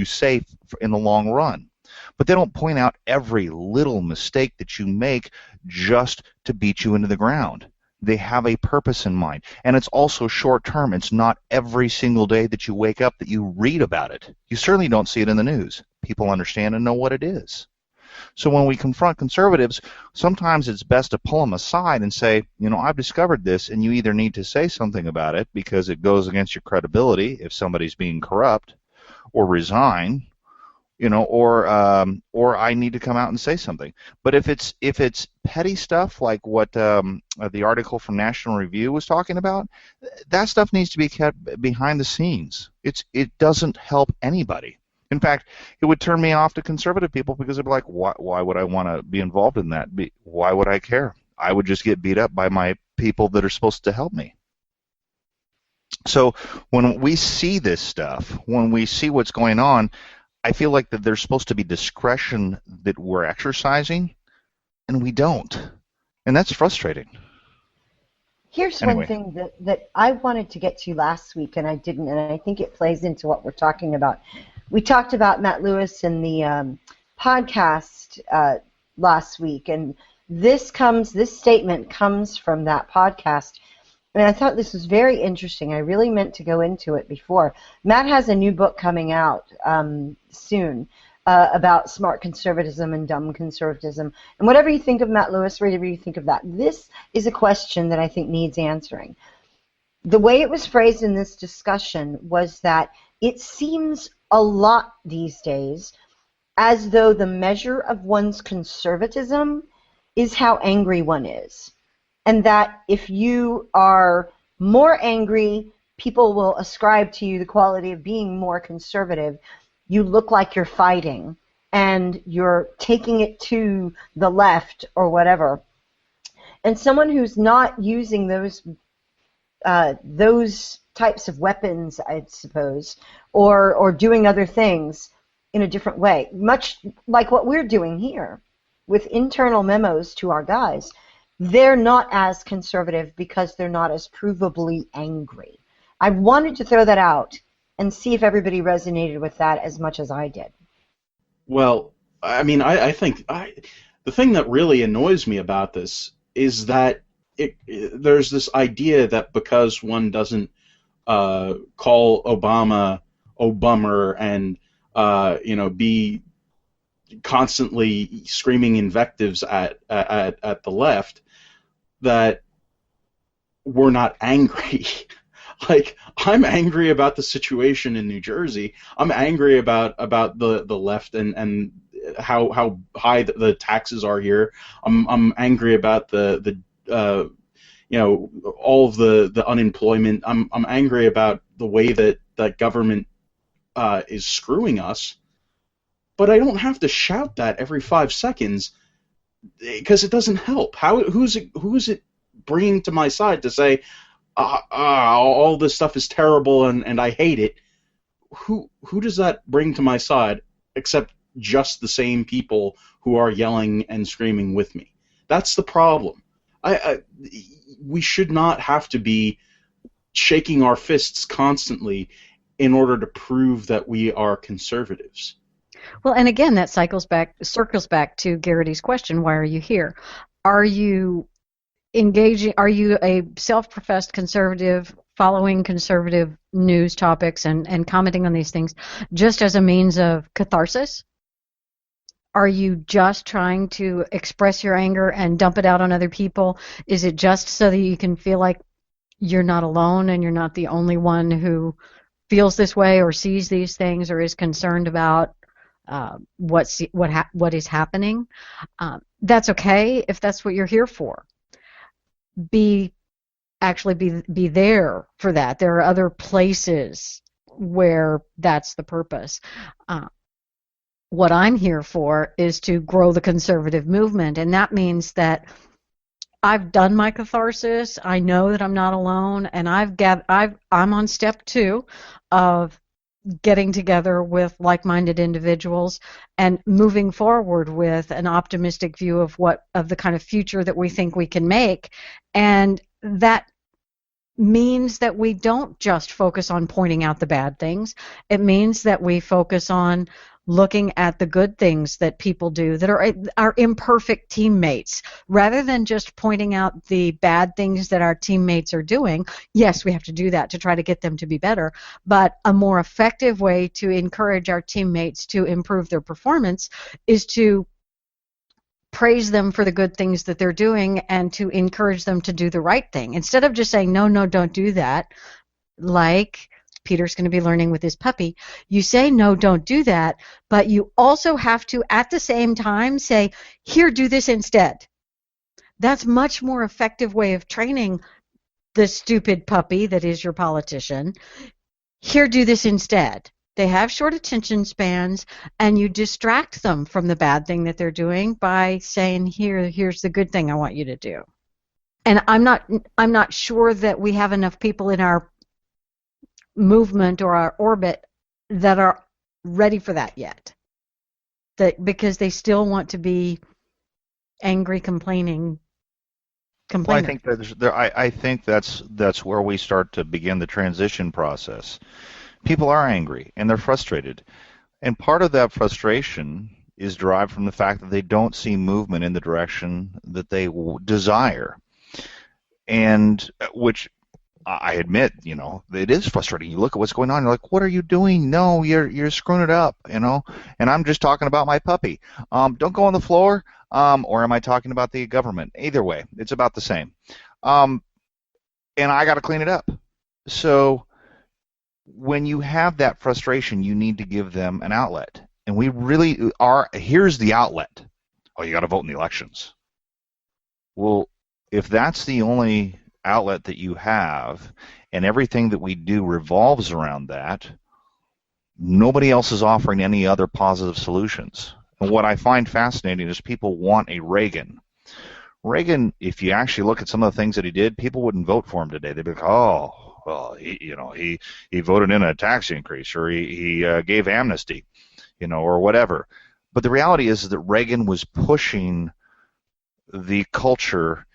you safe in the long run. But they don't point out every little mistake that you make just to beat you into the ground. They have a purpose in mind. And it's also short term. It's not every single day that you wake up that you read about it. You certainly don't see it in the news. People understand and know what it is. So when we confront conservatives, sometimes it's best to pull them aside and say, you know, I've discovered this, and you either need to say something about it because it goes against your credibility if somebody's being corrupt, or resign, you know, or I need to come out and say something. But if it's petty stuff like what the article from National Review was talking about, that stuff needs to be kept behind the scenes. It doesn't help anybody. In fact, it would turn me off to conservative people because they'd be like, why would I want to be involved in that? Why would I care? I would just get beat up by my people that are supposed to help me. So when we see this stuff, when we see what's going on, I feel like that there's supposed to be discretion that we're exercising, and we don't. And that's frustrating. Here's one thing that I wanted to get to last week, and I didn't, and I think it plays into what we're talking about. We talked about Matt Lewis in the podcast last week, and this statement comes from that podcast, and I thought this was very interesting. I really meant to go into it before. Matt has a new book coming out soon about smart conservatism and dumb conservatism, and whatever you think of Matt Lewis, whatever you think of that, this is a question that I think needs answering. The way it was phrased in this discussion was that it seems a lot these days as though the measure of one's conservatism is how angry one is. And that if you are more angry, people will ascribe to you the quality of being more conservative. You look like you're fighting and you're taking it to the left or whatever. And someone who's not using those types of weapons, I suppose, or doing other things in a different way, much like what we're doing here with internal memos to our guys, they're not as conservative because they're not as provably angry. I wanted to throw that out and see if everybody resonated with that as much as I did. Well, I mean, I think the thing that really annoys me about this is that there's this idea that because one doesn't call Obama Obummer and be constantly screaming invectives at the left, that we're not angry. Like, I'm angry about the situation in New Jersey. I'm angry about the left and how high the taxes are here. I'm angry about the all of the unemployment. I'm angry about the way that government is screwing us. But I don't have to shout that every 5 seconds because it doesn't help. Who's it bringing to my side to say, all this stuff is terrible and I hate it? Who does that bring to my side except just the same people who are yelling and screaming with me? That's the problem. We should not have to be shaking our fists constantly in order to prove that we are conservatives. Well, and again, that circles back to Geraghty's question, why are you here? Are you engaging, are you a self-professed conservative, following conservative news topics and commenting on these things just as a means of catharsis? Are you just trying to express your anger and dump it out on other people? Is it just so that you can feel like you're not alone and you're not the only one who feels this way or sees these things or is concerned about what is happening? That's okay if that's what you're here for. Be there for that. There are other places where that's the purpose. What I'm here for is to grow the conservative movement, and that means that I've done my catharsis. I know that I'm not alone, and I'm on step 2 of getting together with like-minded individuals and moving forward with an optimistic view of the kind of future that we think we can make, and that means that we don't just focus on pointing out the bad things. It means that we focus on looking at the good things that people do that are imperfect teammates, rather than just pointing out the bad things that our teammates are doing. Yes, we have to do that to try to get them to be better, but a more effective way to encourage our teammates to improve their performance is to praise them for the good things that they're doing and to encourage them to do the right thing. Instead of just saying, no, don't do that, like Peter's going to be learning with his puppy, you say, no, don't do that, but you also have to, at the same time, say, here, do this instead. That's much more effective way of training the stupid puppy that is your politician. Here, do this instead. They have short attention spans, and you distract them from the bad thing that they're doing by saying, here's the good thing I want you to do. And I'm not sure that we have enough people in our movement or our orbit that are ready for that yet. Because they still want to be angry, complaining. Well, I think that's where we start to begin the transition process. People are angry and they're frustrated, and part of that frustration is derived from the fact that they don't see movement in the direction that they desire, and which I admit, it is frustrating. You look at what's going on, you're like, what are you doing? No, you're screwing it up, and I'm just talking about my puppy. Don't go on the floor, or am I talking about the government? Either way, it's about the same, and I got to clean it up. So when you have that frustration, you need to give them an outlet, and we really are. Here's the outlet. Oh, you got to vote in the elections. Well, if that's the only outlet that you have, and everything that we do revolves around that, nobody else is offering any other positive solutions. And what I find fascinating is people want a Reagan. Reagan, if you actually look at some of the things that he did, people wouldn't vote for him today. They'd be like, oh, well, he voted in a tax increase, or he gave amnesty, or whatever. But the reality is that Reagan was pushing the culture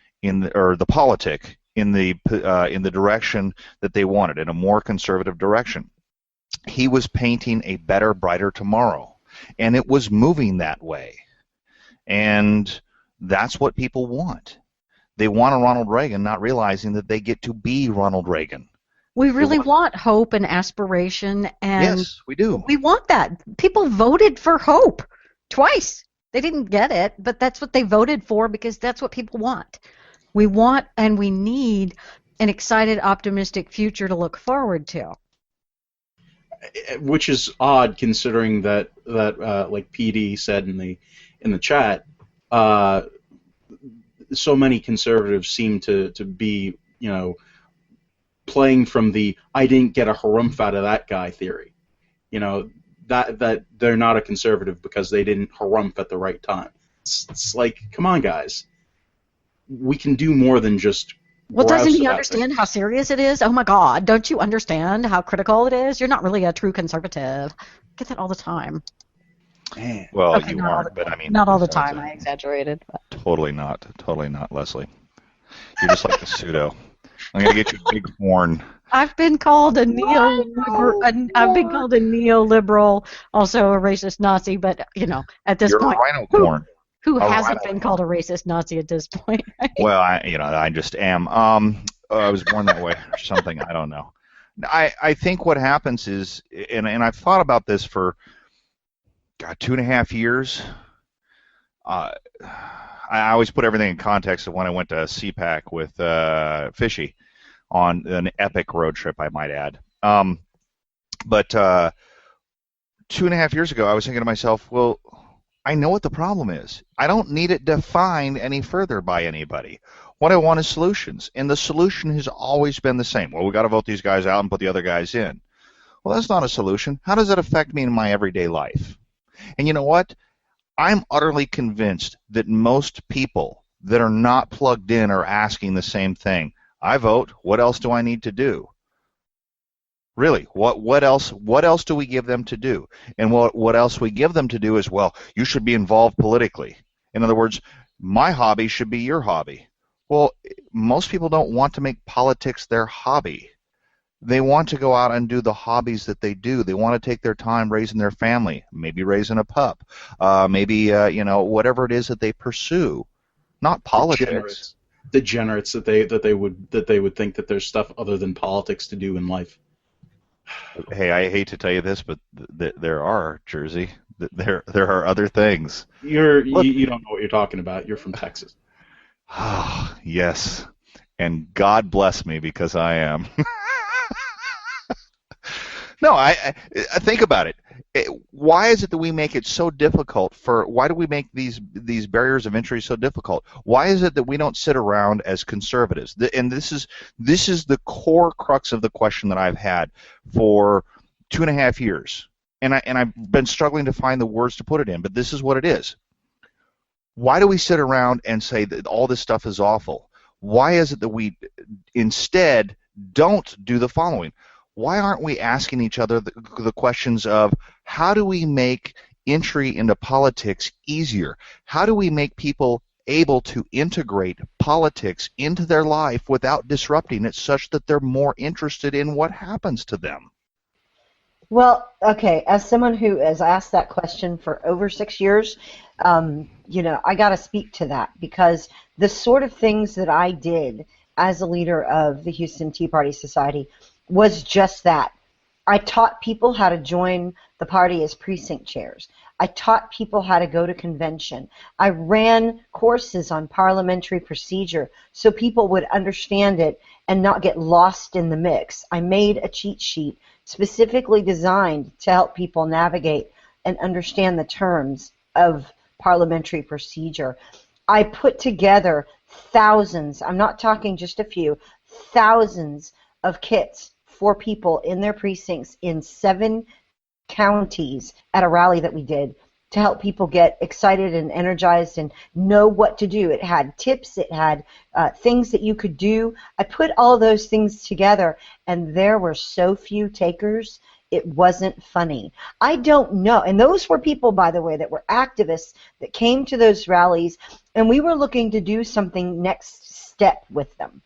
or the politic in the direction that they wanted, in a more conservative direction. He was painting a better, brighter tomorrow, and it was moving that way. And that's what people want. They want a Ronald Reagan, not realizing that they get to be Ronald Reagan. We really want hope and aspiration, and yes, we do. We want that. People voted for hope twice. They didn't get it, but that's what they voted for, because that's what people want. We want and we need an excited, optimistic future to look forward to. Which is odd, considering that like PD said in the chat, so many conservatives seem to be playing from the I didn't get a harumph out of that guy theory. That they're not a conservative because they didn't harumph at the right time. It's like, come on, guys. We can do more than just. Well, doesn't he understand how serious it is? Oh my God, don't you understand how critical it is? You're not really a true conservative. I get that all the time. Man. Well, okay, you aren't, but I mean. Not all the time. I exaggerated. But. Totally not, Leslie. You're just like the pseudo. I'm gonna get you a big horn. I've been called a neoliberal, also a racist Nazi, but at this point, a rhino corn. Who hasn't been called a racist Nazi at this point? Right? Well, I just am. I was born that way or something. I don't know. I think what happens is, and I've thought about this for 2.5 years. I always put everything in context of when I went to CPAC with Fishy on an epic road trip, I might add. But 2.5 years ago, I was thinking to myself, well, I know what the problem is. I don't need it defined any further by anybody. What I want is solutions, and the solution has always been the same. Well, we got to vote these guys out and put the other guys in. Well, that's not a solution. How does that affect me in my everyday life? And you know what? I'm utterly convinced that most people that are not plugged in are asking the same thing. I vote. What else do I need to do? Really, what else do we give them to do? And what else we give them to do is, well, you should be involved politically. In other words, my hobby should be your hobby. Well, most people don't want to make politics their hobby. They want to go out and do the hobbies that they do. They want to take their time raising their family, maybe raising a pup, maybe whatever it is that they pursue, not politics. Degenerates that they would think that there's stuff other than politics to do in life. Hey, I hate to tell you this, but there are, Jersey. There are other things. You don't know what you're talking about. You're from Texas. Yes, and God bless me because I am. No, I think about it. Why is it that we make it so difficult why do we make these barriers of entry so difficult? Why is it that we don't sit around as conservatives? And this is the core crux of the question that I've had for 2.5 years. And I've been struggling to find the words to put it in, but this is what it is. Why do we sit around and say that all this stuff is awful? Why is it that we instead don't do the following? Why aren't we asking each other the questions of how do we make entry into politics easier? How do we make people able to integrate politics into their life without disrupting it such that they're more interested in what happens to them? Well, okay, as someone who has asked that question for over 6 years, I got to speak to that because the sort of things that I did as a leader of the Houston Tea Party Society was just that. I taught people how to join the party as precinct chairs. I taught people how to go to convention. I ran courses on parliamentary procedure so people would understand it and not get lost in the mix. I made a cheat sheet specifically designed to help people navigate and understand the terms of parliamentary procedure. I put together thousands, I'm not talking just a few, thousands of kits for people in their precincts in 7 counties at a rally that we did to help people get excited and energized and know what to do. It had tips, it had things that you could do. I put all of those things together, and there were so few takers, it wasn't funny. I don't know. And those were people, by the way, that were activists that came to those rallies, and we were looking to do something next step with them.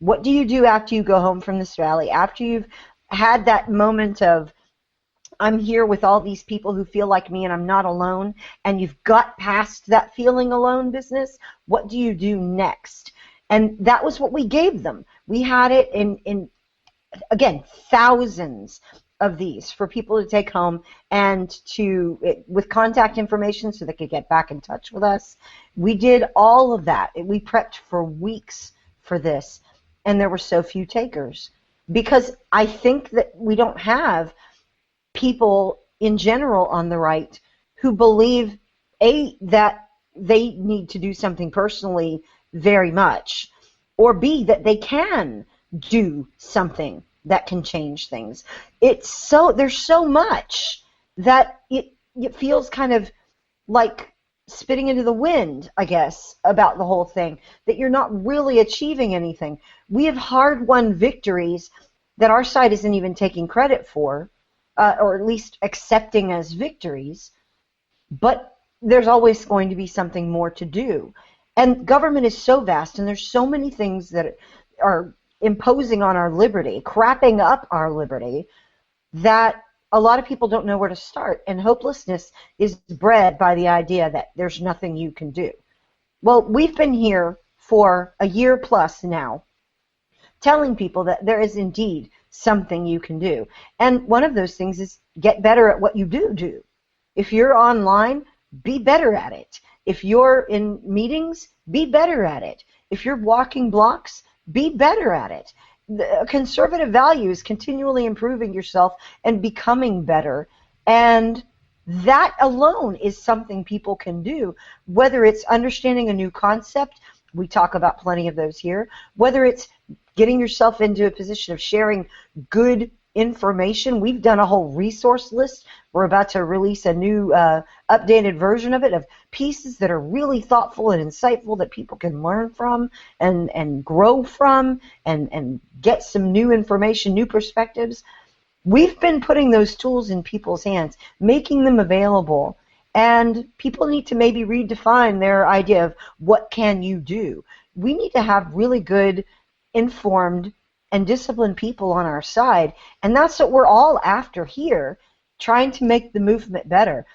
What do you do after you go home from this rally? After you've had that moment of, I'm here with all these people who feel like me and I'm not alone, and you've got past that feeling alone business, what do you do next? And that was what we gave them. We had it in again, thousands of these for people to take home and with contact information so they could get back in touch with us. We did all of that. We prepped for weeks for this. And there were so few takers because I think that we don't have people in general on the right who believe, A, that they need to do something personally very much, or B, that they can do something that can change things. There's so much that it feels kind of like spitting into the wind, I guess, about the whole thing, that you're not really achieving anything. We have hard-won victories that our side isn't even taking credit for, or at least accepting as victories, but there's always going to be something more to do. And government is so vast, and there's so many things that are imposing on our liberty, crapping up our liberty, that a lot of people don't know where to start, and hopelessness is bred by the idea that there's nothing you can do. Well, we've been here for a year plus now, telling people that there is indeed something you can do. And one of those things is get better at what you do. If you're online, be better at it. If you're in meetings, be better at it. If you're walking blocks, be better at it. The conservative value is continually improving yourself and becoming better, and that alone is something people can do, whether it's understanding a new concept, we talk about plenty of those here, whether it's getting yourself into a position of sharing good information. We've done a whole resource list. We're about to release a new updated version of it, of pieces that are really thoughtful and insightful that people can learn from and grow from and get some new information, new perspectives. We've been putting those tools in people's hands, making them available, and people need to maybe redefine their idea of what can you do. we need to have really good, informed, and disciplined people on our side, and that's what we're all after here, trying to make the movement better.